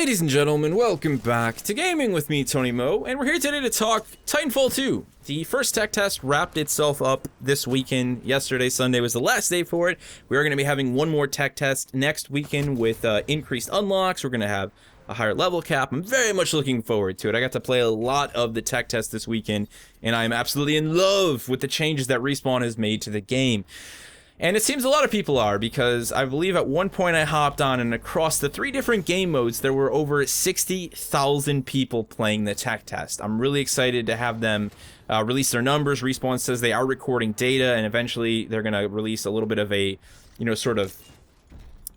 Ladies and gentlemen, welcome back to Gaming with me, Tony Mo, and we're here today to talk Titanfall 2. The first tech test wrapped itself up this weekend. Yesterday, Sunday, was the last day for it. We are going to be having one more tech test next weekend with increased unlocks. We're going to have a higher level cap. I'm very much looking forward to it. I got to play a lot of the tech test this weekend, and I'm absolutely in love with the changes that Respawn has made to the game. And it seems a lot of people are, because I believe at one point I hopped on and across the 3 different game modes, there were over 60,000 people playing the tech test. I'm really excited to have them release their numbers. Respawn says they are recording data, and eventually they're going to release a little bit of a, sort of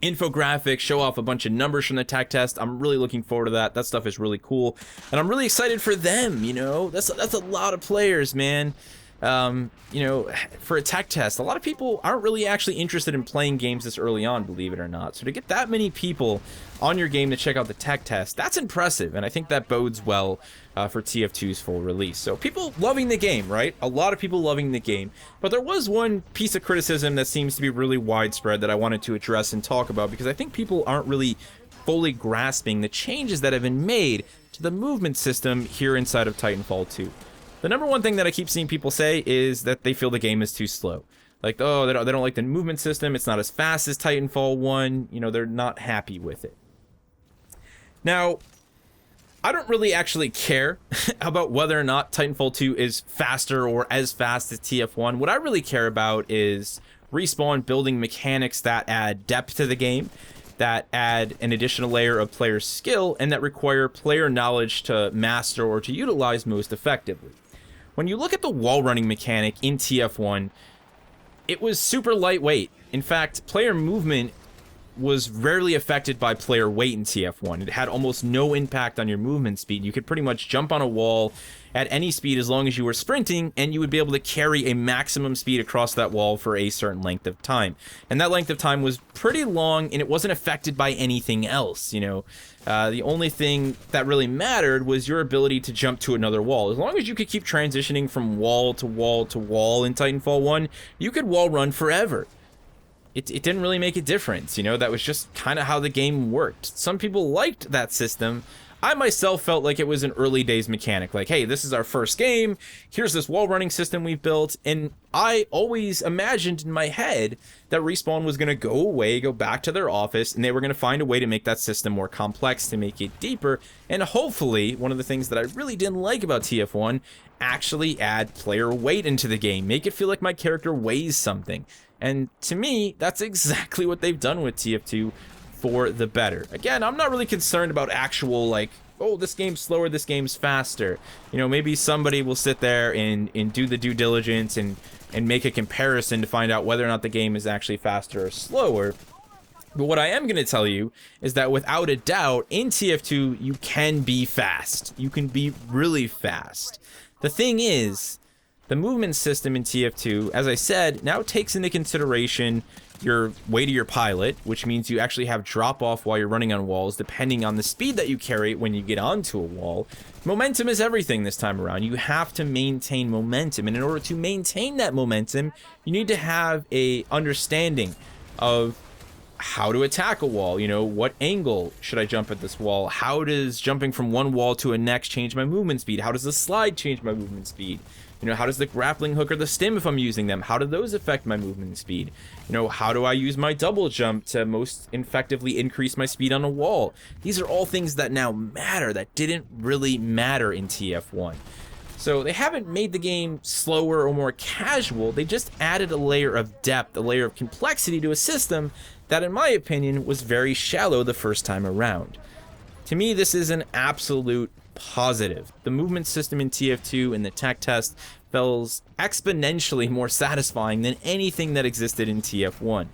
infographic, show off a bunch of numbers from the tech test. I'm really looking forward to that. That stuff is really cool. And I'm really excited for them, That's a lot of players, man. For a tech test, a lot of people aren't really actually interested in playing games this early on, believe it or not. So to get that many people on your game to check out the tech test, that's impressive, and I think that bodes well for TF2's full release. So people loving the game, right? A lot of people loving the game, but there was one piece of criticism that seems to be really widespread that I wanted to address and talk about, because I think people aren't really fully grasping the changes that have been made to the movement system here inside of Titanfall 2. The number one thing that I keep seeing people say is that they feel the game is too slow. Like, oh, they don't like the movement system. It's not as fast as Titanfall 1. They're not happy with it. Now, I don't really actually care about whether or not Titanfall 2 is faster or as fast as TF1. What I really care about is Respawn building mechanics that add depth to the game, that add an additional layer of player skill, and that require player knowledge to master or to utilize most effectively. When you look at the wall running mechanic in TF1, it was super lightweight. In fact, player movement was rarely affected by player weight in TF1. It had almost no impact on your movement speed. You could pretty much jump on a wall at any speed as long as you were sprinting, and you would be able to carry a maximum speed across that wall for a certain length of time. And that length of time was pretty long, and it wasn't affected by anything else, The only thing that really mattered was your ability to jump to another wall. As long as you could keep transitioning from wall to wall to wall in Titanfall 1, you could wall run forever. It didn't really make a difference, That was just kind of how the game worked. Some people liked that system. I myself felt like it was an early days mechanic. Like, hey, this is our first game. Here's this wall running system we've built. And I always imagined in my head that Respawn was going to go away, go back to their office, and they were going to find a way to make that system more complex, to make it deeper. And hopefully, one of the things that I really didn't like about TF1, actually add player weight into the game. Make it feel like my character weighs something. And to me, that's exactly what they've done with TF2 for the better. Again, I'm not really concerned about actual, like, oh, this game's slower, this game's faster. Maybe somebody will sit there and do the due diligence and make a comparison to find out whether or not the game is actually faster or slower. But what I am going to tell you is that without a doubt, in TF2, you can be fast. You can be really fast. The thing is, the movement system in TF2, as I said, now takes into consideration your weight of your pilot, which means you actually have drop off while you're running on walls, depending on the speed that you carry when you get onto a wall. Momentum is everything this time around. You have to maintain momentum, and in order to maintain that momentum, you need to have a understanding of how to attack a wall. What angle should I jump at this wall? How does jumping from one wall to a next change my movement speed? How does the slide change my movement speed? How does the grappling hook or the stim, if I'm using them, how do those affect my movement speed? How do I use my double jump to most effectively increase my speed on a wall? These are all things that now matter, that didn't really matter in TF1. So they haven't made the game slower or more casual, they just added a layer of depth, a layer of complexity to a system that, in my opinion, was very shallow the first time around. To me, this is an absolute positive. The movement system in TF2 and the tech test feels exponentially more satisfying than anything that existed in TF1.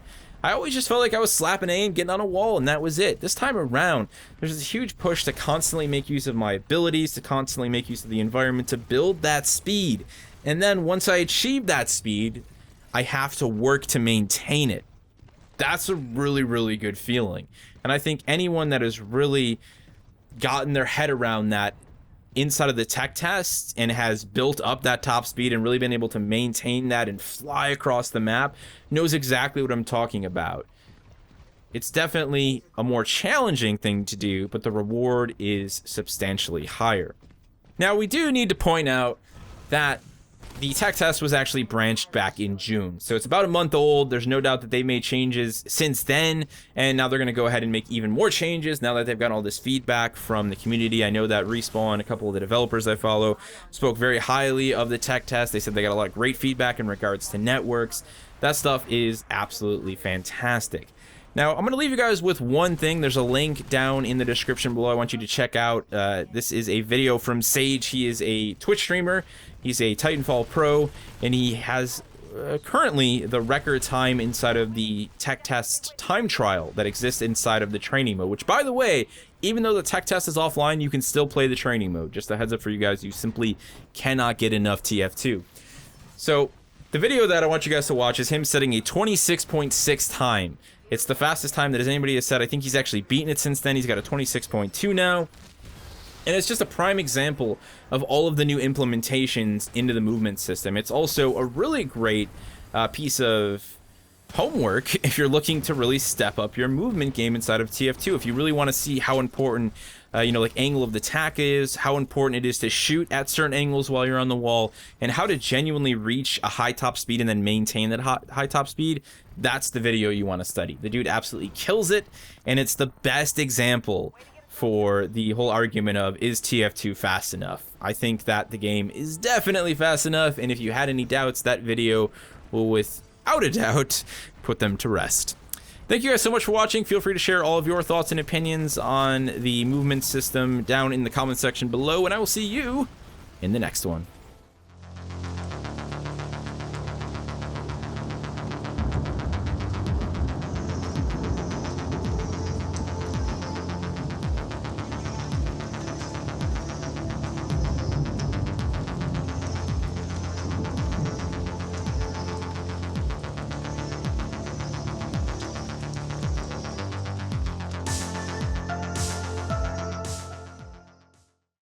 I always just felt like I was slapping A and getting on a wall, and that was it. This time around, there's this huge push to constantly make use of my abilities, to constantly make use of the environment, to build that speed. And then once I achieve that speed, I have to work to maintain it. That's a really, really good feeling. And I think anyone that has really gotten their head around that inside of the tech test and has built up that top speed and really been able to maintain that and fly across the map knows exactly what I'm talking about. it's definitely a more challenging thing to do, but the reward is substantially higher. Now, we do need to point out that the tech test was actually branched back in June, so it's about a month old. There's no doubt that they made changes since then, and now they're going to go ahead and make even more changes now that they've gotten all this feedback from the community. I know that Respawn, a couple of the developers I follow, spoke very highly of the tech test. They said they got a lot of great feedback in regards to networks. That stuff is absolutely fantastic. Now, I'm going to leave you guys with one thing. There's a link down in the description below I want you to check out. This is a video from Sage. He is a Twitch streamer. He's a Titanfall pro, and he has currently the record time inside of the tech test time trial that exists inside of the training mode, which, by the way, even though the tech test is offline, you can still play the training mode. Just a heads up for you guys, you simply cannot get enough TF2. So the video that I want you guys to watch is him setting a 26.6 time. It's the fastest time that anybody has set. I think he's actually beaten it since then. He's got a 26.2 now. And it's just a prime example of all of the new implementations into the movement system. It's also a really great piece of homework if you're looking to really step up your movement game inside of TF2. If you really want to see how important, like angle of the attack is, how important it is to shoot at certain angles while you're on the wall, and how to genuinely reach a high top speed and then maintain that high top speed, that's the video you want to study. The dude absolutely kills it, and it's the best example for the whole argument of, is TF2 fast enough? I think that the game is definitely fast enough, and if you had any doubts, that video will without a doubt put them to rest. Thank you guys so much for watching. Feel free to share all of your thoughts and opinions on the movement system down in the comment section below, and I will see you in the next one.